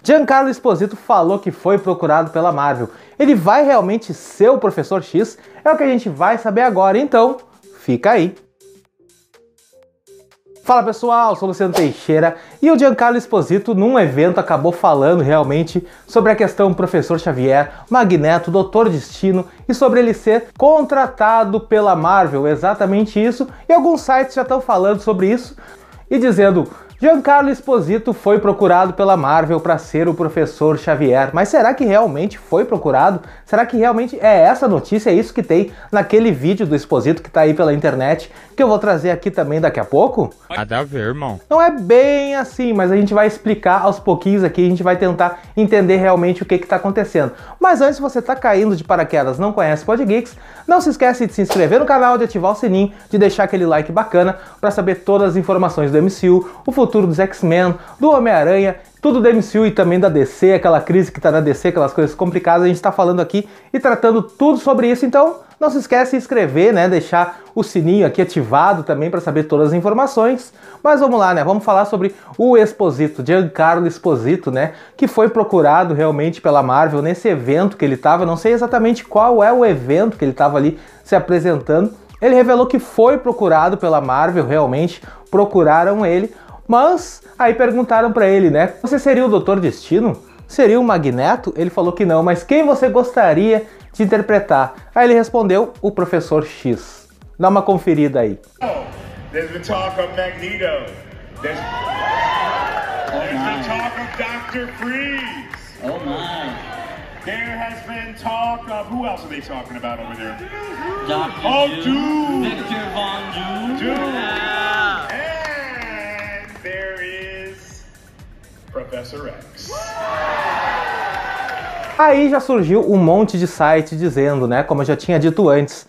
Giancarlo Esposito falou que foi procurado pela Marvel. Ele vai realmente ser o Professor X? É o que a gente vai saber agora, então fica aí. Fala pessoal, sou Luciano Teixeira e o Giancarlo Esposito num evento acabou falando realmente sobre a questão Professor Xavier, Magneto, Doutor Destino e sobre ele ser contratado pela Marvel, exatamente isso, e alguns sites já estão falando sobre isso e dizendo: Giancarlo Esposito foi procurado pela Marvel para ser o Professor Xavier. Mas será que realmente foi procurado? Será que realmente é essa notícia, é isso que tem naquele vídeo do Esposito que tá aí pela internet, que eu vou trazer aqui também daqui a pouco? Nada a ver, irmão. Não é bem assim, mas a gente vai explicar aos pouquinhos aqui, a gente vai tentar entender realmente o que tá acontecendo. Mas antes, se você tá caindo de paraquedas, não conhece o Podgeeks, não se esquece de se inscrever no canal, de ativar o sininho, de deixar aquele like bacana para saber todas as informações do MCU, o futuro dos X-Men, do Homem-Aranha, tudo do MCU e também da DC, aquela crise que tá na DC, aquelas coisas complicadas, a gente tá falando aqui e tratando tudo sobre isso, então não se esquece de se inscrever, né, deixar o sininho aqui ativado também para saber todas as informações. Mas vamos lá, né, vamos falar sobre o Esposito, Giancarlo Esposito, né, que foi procurado realmente pela Marvel nesse evento que ele tava, não sei exatamente qual é o evento que ele tava ali se apresentando. Ele revelou que foi procurado pela Marvel, realmente procuraram ele, mas aí perguntaram para ele, né, você seria o Doutor Destino? Seria o Magneto? Ele falou que não, mas quem você gostaria de interpretar? Aí ele respondeu, o Professor X. Dá uma conferida aí. There's been talk of Magneto. There's been talk of Dr. Freeze. Oh my. There has been talk of, who else are they talking about over there? Dr. Doom. Victor Von Doom. Doom. Yeah. And there is Professor X. Aí já surgiu um monte de site dizendo, né, como eu já tinha dito antes,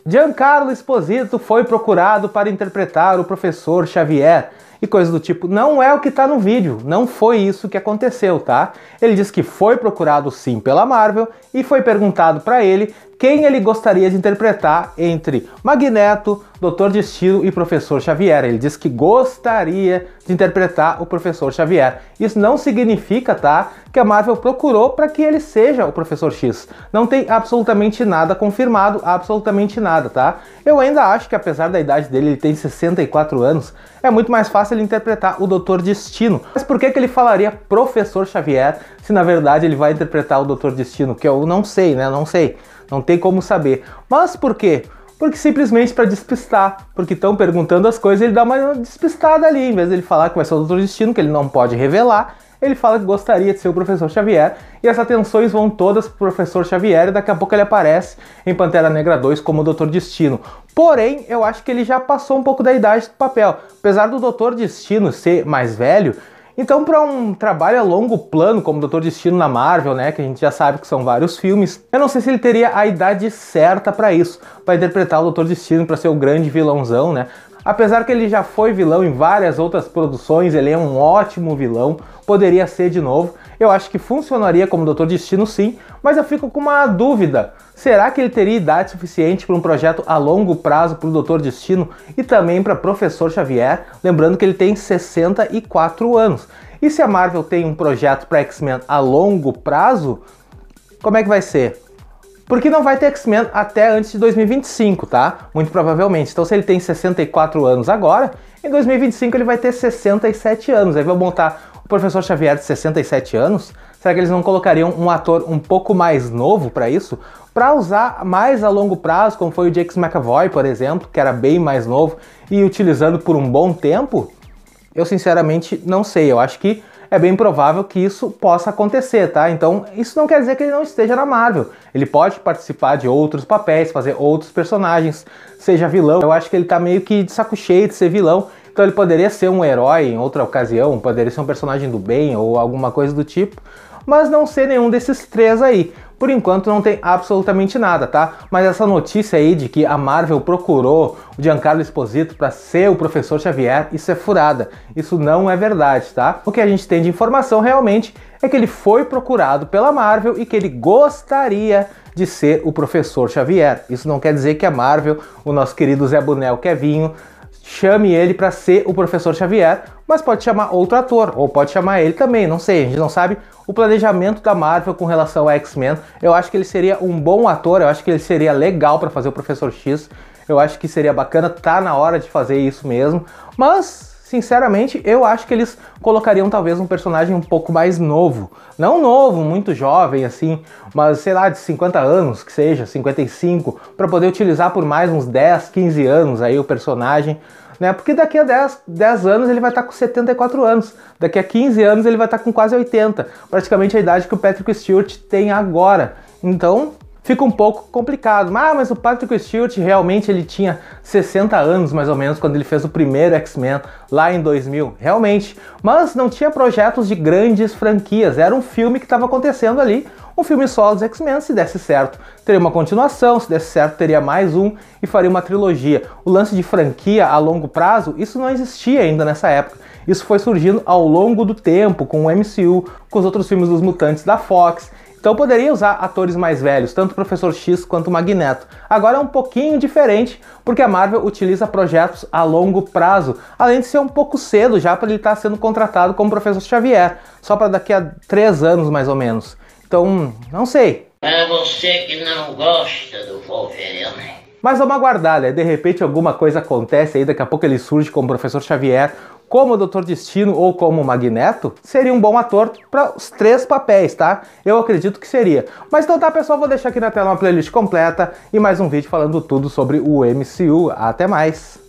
Giancarlo Esposito foi procurado para interpretar o Professor Xavier e coisa do tipo. Não é o que tá no vídeo, não foi isso que aconteceu, tá? Ele diz que foi procurado sim pela Marvel e foi perguntado para ele quem ele gostaria de interpretar entre Magneto, Doutor Destino e Professor Xavier. Ele diz que gostaria de interpretar o Professor Xavier. Isso não significa, tá, que a Marvel procurou para que ele seja o Professor X. Não tem absolutamente nada confirmado, absolutamente nada, tá? Eu ainda acho que apesar da idade dele, ele tem 64 anos, é muito mais fácil ele interpretar o Doutor Destino. Mas por que ele falaria Professor Xavier se na verdade ele vai interpretar o Doutor Destino? Que eu não sei, né? Não sei. Não tem como saber. Mas por quê? Porque simplesmente para despistar. Porque estão perguntando as coisas, ele dá uma despistada ali. Em vez de ele falar que vai ser o Doutor Destino, que ele não pode revelar, ele fala que gostaria de ser o Professor Xavier. E as atenções vão todas pro Professor Xavier e daqui a pouco ele aparece em Pantera Negra 2 como o Doutor Destino. Porém, eu acho que ele já passou um pouco da idade do papel. Apesar do Doutor Destino ser mais velho, então para um trabalho a longo plano como Doutor Destino na Marvel, né, que a gente já sabe que são vários filmes, eu não sei se ele teria a idade certa para isso, para interpretar o Doutor Destino, para ser o grande vilãozão, né? Apesar que ele já foi vilão em várias outras produções, ele é um ótimo vilão, poderia ser de novo. Eu acho que funcionaria como Doutor Destino sim, mas eu fico com uma dúvida. Será que ele teria idade suficiente para um projeto a longo prazo para o Doutor Destino e também para Professor Xavier? Lembrando que ele tem 64 anos. E se a Marvel tem um projeto para X-Men a longo prazo, como é que vai ser? Porque não vai ter X-Men até antes de 2025, tá? Muito provavelmente. Então se ele tem 64 anos agora, em 2025 ele vai ter 67 anos. Aí vão montar o Professor Xavier de 67 anos. Será que eles não colocariam um ator um pouco mais novo para isso? Para usar mais a longo prazo, como foi o James McAvoy, por exemplo, que era bem mais novo, e utilizando por um bom tempo? Eu sinceramente não sei. Eu acho que é bem provável que isso possa acontecer, tá? Então, isso não quer dizer que ele não esteja na Marvel. Ele pode participar de outros papéis, fazer outros personagens, seja vilão. Eu acho que ele tá meio que de saco cheio de ser vilão, então ele poderia ser um herói em outra ocasião, poderia ser um personagem do bem ou alguma coisa do tipo, mas não ser nenhum desses três aí. Por enquanto não tem absolutamente nada, tá? Mas essa notícia aí de que a Marvel procurou o Giancarlo Esposito para ser o Professor Xavier, isso é furada. Isso não é verdade, tá? O que a gente tem de informação realmente é que ele foi procurado pela Marvel e que ele gostaria de ser o Professor Xavier. Isso não quer dizer que a Marvel, o nosso querido Zé Bunel Kevinho, chame ele para ser o Professor Xavier, mas pode chamar outro ator, ou pode chamar ele também, não sei, a gente não sabe o planejamento da Marvel com relação a X-Men. Eu acho que ele seria um bom ator, eu acho que ele seria legal para fazer o Professor X, eu acho que seria bacana, tá na hora de fazer isso mesmo, mas sinceramente, eu acho que eles colocariam talvez um personagem um pouco mais novo. Não novo, muito jovem assim, mas sei lá, de 50 anos, que seja, 55, para poder utilizar por mais uns 10, 15 anos aí o personagem, né? Porque daqui a 10 anos ele vai estar com 74 anos, daqui a 15 anos ele vai estar com quase 80, praticamente a idade que o Patrick Stewart tem agora. Então fica um pouco complicado. Mas o Patrick Stewart realmente ele tinha 60 anos mais ou menos quando ele fez o primeiro X-Men lá em 2000, realmente. Mas não tinha projetos de grandes franquias, era um filme que estava acontecendo ali, um filme solo dos X-Men. Se desse certo, teria uma continuação, se desse certo, teria mais um e faria uma trilogia. O lance de franquia a longo prazo, isso não existia ainda nessa época. Isso foi surgindo ao longo do tempo, com o MCU, com os outros filmes dos mutantes da Fox. Então poderia usar atores mais velhos, tanto o Professor X quanto o Magneto. Agora é um pouquinho diferente, porque a Marvel utiliza projetos a longo prazo, além de ser um pouco cedo já para ele estar sendo contratado como Professor Xavier, só para daqui a 3 anos mais ou menos. Então, não sei. É você que não gosta do Wolverine. Mas vamos aguardar, né? De repente alguma coisa acontece aí, daqui a pouco ele surge como Professor Xavier, como o Dr. Destino ou como o Magneto. Seria um bom ator para os 3 papéis, tá? Eu acredito que seria. Mas então tá, pessoal, vou deixar aqui na tela uma playlist completa e mais um vídeo falando tudo sobre o MCU. Até mais!